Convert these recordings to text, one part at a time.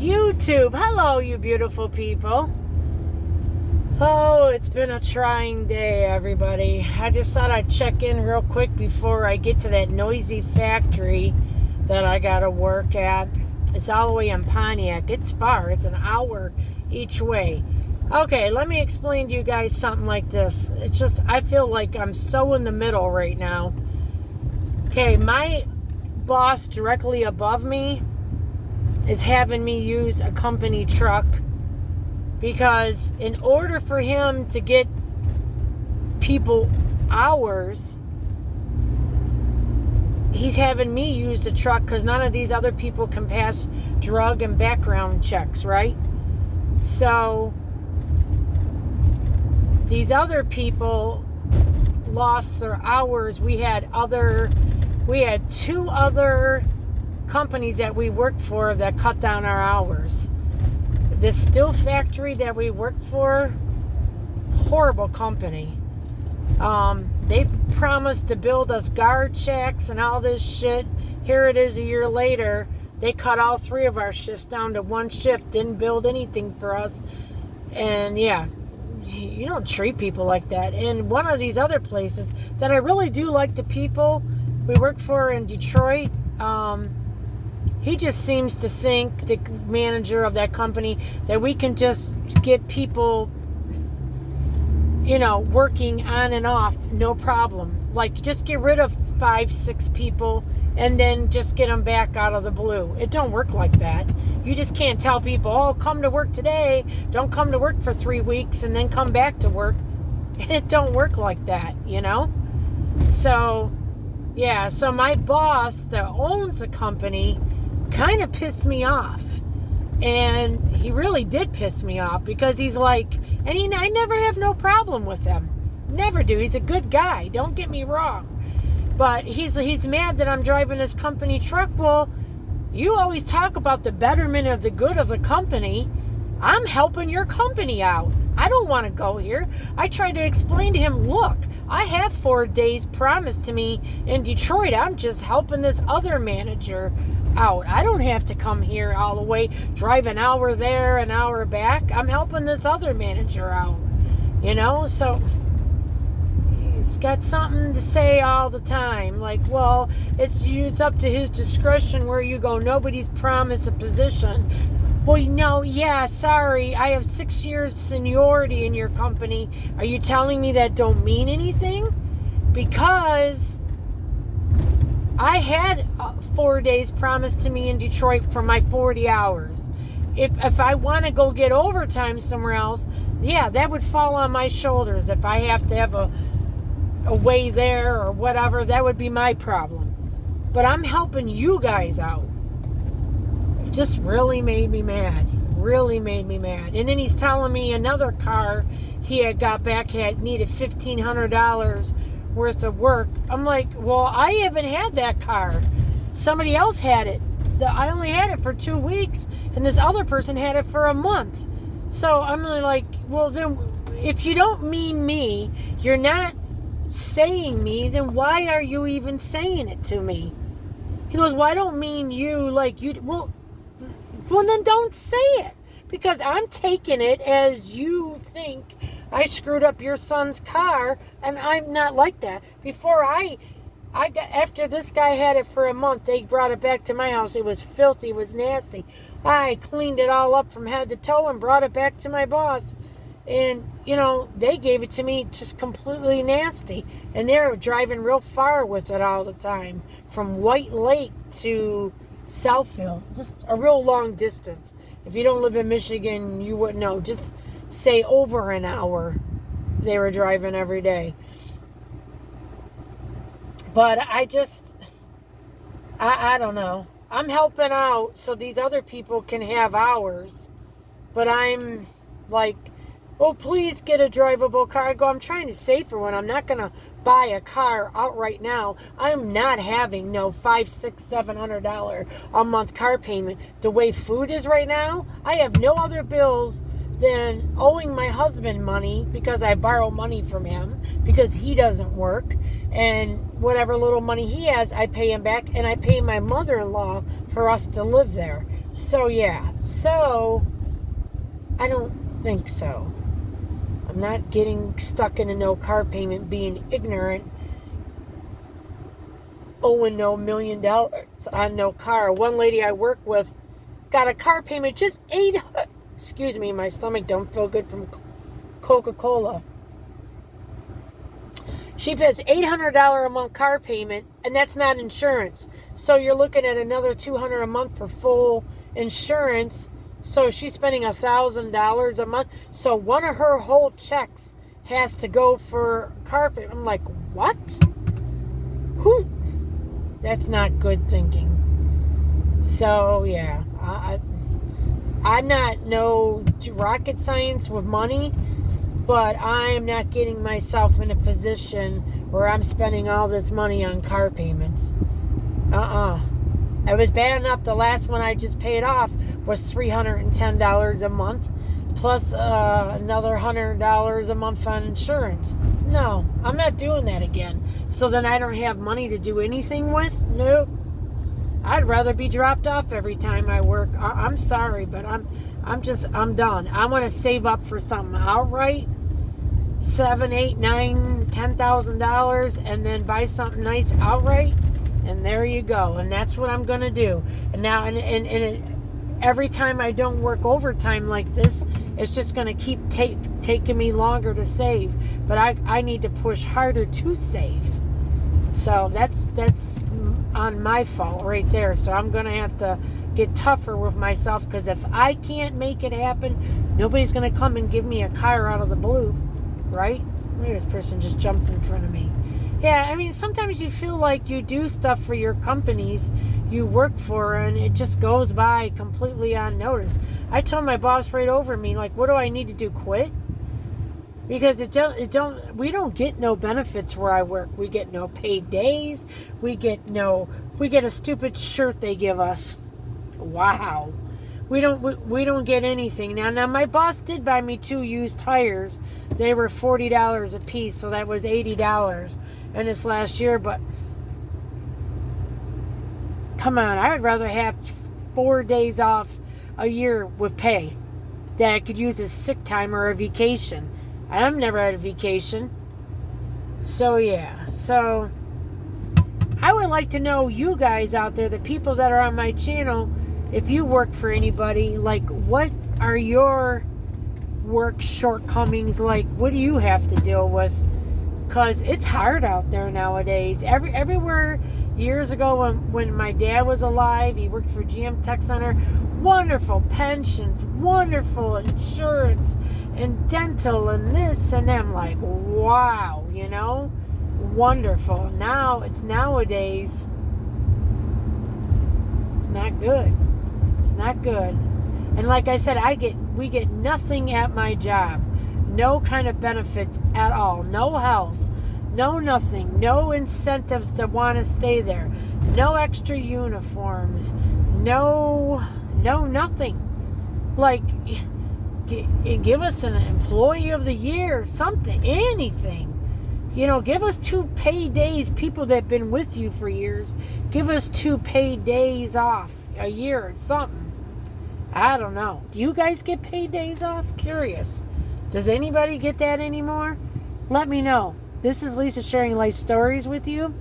YouTube. Hello, you beautiful people. Oh, it's been a trying day, everybody. I just thought I'd check in real quick before I get to that noisy factory that I gotta work at. It's all the way in Pontiac. It's far. It's an hour each way. Okay, let me explain to you guys something like this. It's just, I feel like I'm so in the middle right now. Okay, my boss directly above me is having me use a company truck because in order for him to get people hours, he's having me use the truck because none of these other people can pass drug and background checks, right? So these other people lost their hours. We had two other companies that we worked for that cut down our hours. The steel factory that we worked for, horrible company. They promised to build us guard checks and all this shit. Here it is a year later. They cut all three of our shifts down to one shift, didn't build anything for us. And yeah, you don't treat people like that. And one of these other places that I really do like the people we work for in Detroit, he just seems to think, the manager of that company, that we can just get people, working on and off, no problem. Like, just get rid of 5-6 people and then just get them back out of the blue. It don't work like that. You just can't tell people, oh, come to work today, don't come to work for 3 weeks and then come back to work. It don't work like that, So, yeah, so my boss that owns the company kind of pissed me off. And he really did piss me off because he's like, I never have no problem with him. Never do. He's a good guy. Don't get me wrong. But he's mad that I'm driving this company truck. Well, you always talk about the betterment of the good of the company. I'm helping your company out. I don't want to go here. I tried to explain to him, look, I have 4 days promised to me in Detroit. I'm just helping this other manager out. I don't have to come here all the way, drive an hour there, an hour back. I'm helping this other manager out, So he's got something to say all the time. Like, well, it's up to his discretion where you go. Nobody's promised a position. Well, sorry, I have 6 years seniority in your company. Are you telling me that don't mean anything? Because I had 4 days promised to me in Detroit for my 40 hours. If I want to go get overtime somewhere else, yeah, that would fall on my shoulders. If I have to have a way there or whatever, that would be my problem. But I'm helping you guys out. It just really made me mad. Really made me mad. And then he's telling me another car he had got back needed $1,500 worth of work. I'm like, well, I haven't had that car. Somebody else had it. I only had it for 2 weeks, and this other person had it for a month. So I'm really like, well, then if you don't mean me, you're not saying me, then why are you even saying it to me? He goes, well, I don't mean you like you. Well, then don't say it, because I'm taking it as you think I screwed up your son's car, and I'm not like that. Before after this guy had it for a month, they brought it back to my house. It was filthy, it was nasty. I cleaned it all up from head to toe and brought it back to my boss. And, they gave it to me just completely nasty. And they were driving real far with it all the time. From White Lake to Southfield. Just a real long distance. If you don't live in Michigan, you wouldn't know. Just say over an hour they were driving every day. But I don't know. I'm helping out so these other people can have hours. But I'm like, oh, please get a drivable car. I go, I'm trying to save for one. I'm not going to buy a car outright now. I'm not having no $500, $600, $700 a month car payment. The way food is right now, I have no other bills than owing my husband money because I borrow money from him because he doesn't work. And whatever little money he has, I pay him back. And I pay my mother-in-law for us to live there. So, yeah. So, I don't think so. I'm not getting stuck in a no car payment, being ignorant, owing no $1 million on no car. One lady I work with got a car payment just excuse me, my stomach don't feel good from Coca-Cola. She pays $800 a month car payment, and that's not insurance. So you're looking at another $200 a month for full insurance. So she's spending $1,000 a month. So one of her whole checks has to go for car payment. I'm like, what? Who? That's not good thinking. So yeah, I'm not no rocket science with money, but I'm not getting myself in a position where I'm spending all this money on car payments. It was bad enough. The last one I just paid off was $310 a month, plus another $100 a month on insurance. No, I'm not doing that again. So then I don't have money to do anything with? Nope. I'd rather be dropped off every time I work. I'm sorry, but I'm done. I want to save up for something outright, $7,000, $8,000, $9,000, $10,000, and then buy something nice outright. And there you go. And that's what I'm gonna do. And now, every time I don't work overtime like this, it's just gonna keep taking me longer to save. But I need to push harder to save. So that's on my fault right there. So I'm gonna have to get tougher with myself, because if I can't make it happen, nobody's gonna come and give me a car out of the blue, right? Maybe this person just jumped in front of me. Yeah, I mean, sometimes you feel like you do stuff for your companies you work for, and it just goes by completely unnoticed. I told my boss right over me, like, what do I need to do, quit? Because we don't get no benefits where I work. We get no paid days. We get a stupid shirt they give us. Wow. We don't get anything. Now my boss did buy me 2 used tires. They were $40 a piece, so that was $80 in this last year. But come on, I would rather have 4 days off a year with pay that I could use as sick time or a vacation. I've never had a vacation. So yeah. So I would like to know, you guys out there, the people that are on my channel, if you work for anybody, like, what are your work shortcomings like? What do you have to deal with? Because it's hard out there nowadays. Everywhere. Years ago, when my dad was alive, he worked for GM Tech Center. Wonderful pensions, wonderful insurance, and dental, and this and them. Like, wow, wonderful. Now, nowadays, it's not good. It's not good. And like I said, we get nothing at my job. No kind of benefits at all. No health. No nothing. No incentives to want to stay there. No extra uniforms. No nothing. Like, give us an employee of the year, something, anything. Give us 2 paid days. People that have been with you for years, give us 2 paid days off a year or something. I don't know. Do you guys get paid days off? Curious. Does anybody get that anymore? Let me know. This is Lisa sharing life stories with you.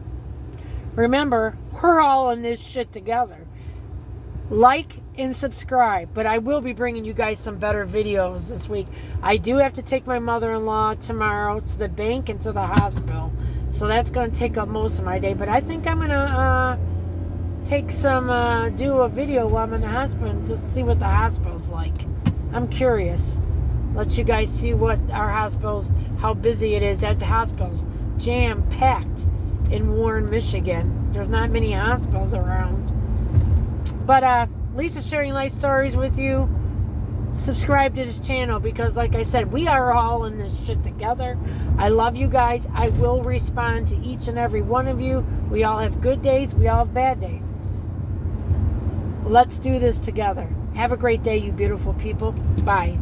Remember, we're all in this shit together. Like and subscribe. But I will be bringing you guys some better videos this week. I do have to take my mother-in-law tomorrow to the bank and to the hospital. So that's going to take up most of my day. But I think I'm going to do a video while I'm in the hospital to see what the hospital's like. I'm curious. Let you guys see what our hospitals, how busy it is at the hospitals. Jam-packed in Warren, Michigan. There's not many hospitals around. But Lisa's sharing life stories with you. Subscribe to this channel, because like I said, we are all in this shit together. I love you guys. I will respond to each and every one of you. We all have good days. We all have bad days. Let's do this together. Have a great day, you beautiful people. Bye.